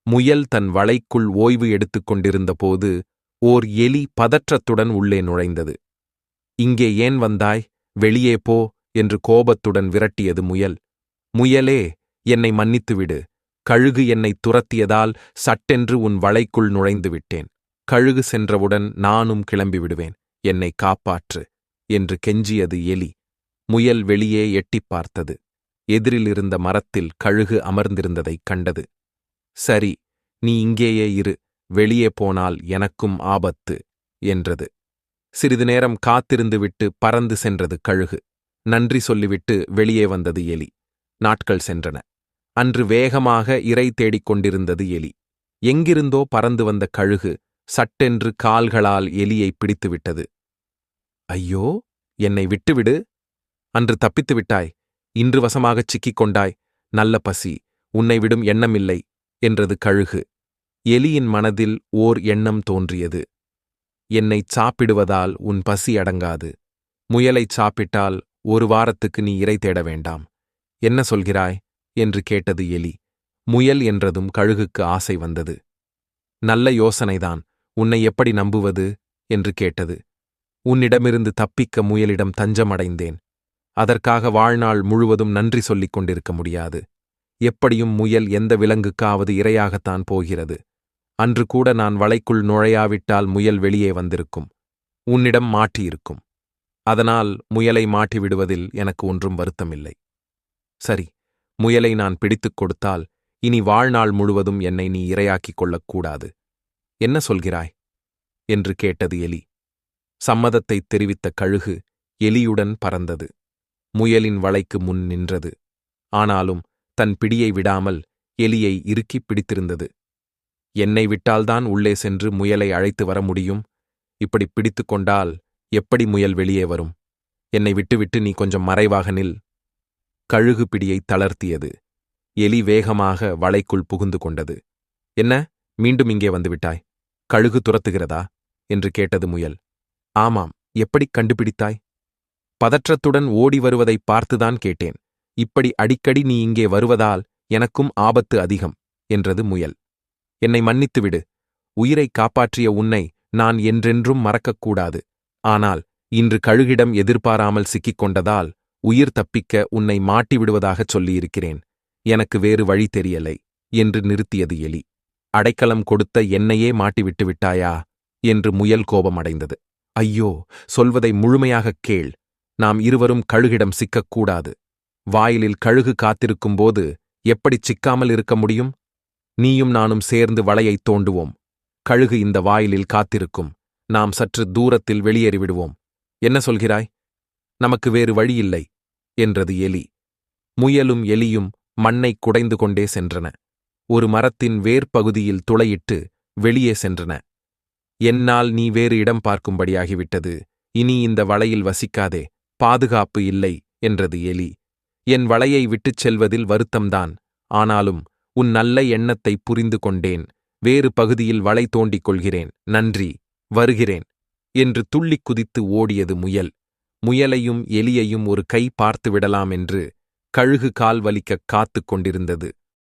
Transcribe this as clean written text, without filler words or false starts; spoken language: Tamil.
முயல் தன் வலைக்குள் ஓய்வு எடுத்துக் கொண்டிருந்தபோது ஓர் எலி பதற்றத்துடன் உள்ளே நுழைந்தது. இங்கே ஏன் வந்தாய்? வெளியே போ என்று கோபத்துடன் விரட்டியது முயல். முயலே, என்னை மன்னித்துவிடு. கழுகு என்னை துரத்தியதால் சட்டென்று உன் வலைக்குள் நுழைந்து விட்டேன். கழுகு சென்றவுடன் நானும் கிளம்பிவிடுவேன். என்னை காப்பாற்று என்று கெஞ்சியது எலி. முயல் வெளியே எட்டிப் பார்த்தது. எதிரிலிருந்த மரத்தில் கழுகு அமர்ந்திருந்ததைக் கண்டது. சரி, நீ இங்கேயே இரு. வெளியே போனால் எனக்கும் ஆபத்து என்றது. சிறிது நேரம் காத்திருந்துவிட்டு பறந்து சென்றது கழுகு. நன்றி சொல்லிவிட்டு வெளியே வந்தது எலி. நாட்கள் சென்றன. அன்று வேகமாக இரை தேடிக் கொண்டிருந்தது எலி. எங்கிருந்தோ பறந்து வந்த கழுகு சட்டென்று கால்களால் எலியை பிடித்துவிட்டது. ஐயோ, என்னை விட்டுவிடு. அன்று தப்பித்து விட்டாய். இன்று வசமாகச் சிக்கிக் கொண்டாய். நல்ல பசி, உன்னை விடும் எண்ணமில்லை என்றது கழுகு. எலியின் மனதில் ஓர் எண்ணம் தோன்றியது. என்னைச் சாப்பிடுவதால் உன் பசி அடங்காது. முயலைச் சாப்பிட்டால் ஒரு வாரத்துக்கு நீ இரை தேட வேண்டாம். என்ன சொல்கிறாய் என்று கேட்டது எலி. முயல் என்றதும் கழுகுக்கு ஆசை வந்தது. நல்ல யோசனைதான், உன்னை எப்படி நம்புவது என்று கேட்டது. உன்னிடமிருந்து தப்பிக்க முயலிடம் தஞ்சமடைந்தேன். அதற்காக வாழ்நாள் முழுவதும் நன்றி சொல்லிக் கொண்டிருக்க முடியாது. எப்படியும் முயல் எந்த விலங்குக்காவது இரையாகத்தான் போகிறது. அன்று கூட நான் வலைக்குள் நுழையாவிட்டால் முயல் வெளியே வந்திருக்கும். உன்னிடம் மாட்டியிருக்கும். அதனால் முயலை மாட்டிவிடுவதில் எனக்கு ஒன்றும் வருத்தமில்லை. சரி, முயலை நான் பிடித்துக் கொடுத்தால் இனி வாழ்நாள் முழுவதும் என்னை நீ இரையாக்கிக் கொள்ளக்கூடாது. என்ன சொல்கிறாய் என்று கேட்டது எலி. சம்மதத்தைத் தெரிவித்த கழுகு எலியுடன் பறந்தது. முயலின் வலைக்கு முன் நின்றது. ஆனாலும் தன் பிடியை விடாமல் எலியை இறுக்கிப் பிடித்திருந்தது. என்னை விட்டால்தான் உள்ளே சென்று முயலை அழைத்து வர முடியும். இப்படி பிடித்து கொண்டால் எப்படி முயல் வெளியே வரும்? என்னை விட்டுவிட்டு நீ கொஞ்சம் மறைவாக நில். கழுகு பிடியை தளர்த்தியது. எலி வேகமாக வலைக்குள் புகுந்து கொண்டது. என்ன, மீண்டும் இங்கே வந்துவிட்டாய்? கழுகு துரத்துகிறதா என்று கேட்டது முயல். ஆமாம், எப்படிக் கண்டுபிடித்தாய்? பதற்றத்துடன் ஓடி வருவதைப் பார்த்துதான் கேட்டேன். இப்படி அடிக்கடி நீ இங்கே வருவதால் எனக்கும் ஆபத்து அதிகம் என்றது முயல். என்னை மன்னித்துவிடு. உயிரைக் காப்பாற்றிய உன்னை நான் என்றென்றும் மறக்கக்கூடாது. ஆனால் இன்று கழுகிடம் எதிர்பாராமல் சிக்கிக் கொண்டதால் உயிர் தப்பிக்க உன்னை மாட்டிவிடுவதாகச் சொல்லியிருக்கிறேன். எனக்கு வேறு வழி தெரியலை என்று நிறுத்தியது எலி. அடைக்கலம் கொடுத்த என்னையே மாட்டிவிட்டு விட்டாயா என்று முயல் கோபமடைந்தது. ஐயோ, சொல்வதை முழுமையாகக் கேள். நாம் இருவரும் கழுகிடம் சிக்கக்கூடாது. வாயிலில் கழுகு காத்திருக்கும்போது எப்படிச் சிக்காமல் இருக்க முடியும்? நீயும் நானும் சேர்ந்து வலையைத் தோண்டுவோம். கழுகு இந்த வாயிலில் காத்திருக்கும். நாம் சற்று தூரத்தில் வெளியேறிவிடுவோம். என்ன சொல்கிறாய்? நமக்கு வேறு வழியில்லை என்றது எலி. முயலும் எலியும் மண்ணைக் குடைந்து கொண்டே சென்றன. ஒரு மரத்தின் வேர்ப்பகுதியில் துளையிட்டு வெளியே சென்றன. என்னால் நீ வேறு இடம் பார்க்கும்படியாகிவிட்டது. இனி இந்த வலையில் வசிக்காதே. பாதுகாப்பு இல்லை என்றது எலி. என் வலையை விட்டுச் செல்வதில் வருத்தம்தான். ஆனாலும் உன் நல்ல எண்ணத்தை புரிந்து கொண்டேன். வேறு பகுதியில் வலை தோண்டிக் கொள்கிறேன். நன்றி, வருகிறேன் என்று துள்ளிக் குதித்து ஓடியது முயல். முயலையும் எலியையும் ஒரு கை பார்த்து விடலாம் என்று கழுகு கால் வலிக்கக் காத்துக் கொண்டிருந்தது.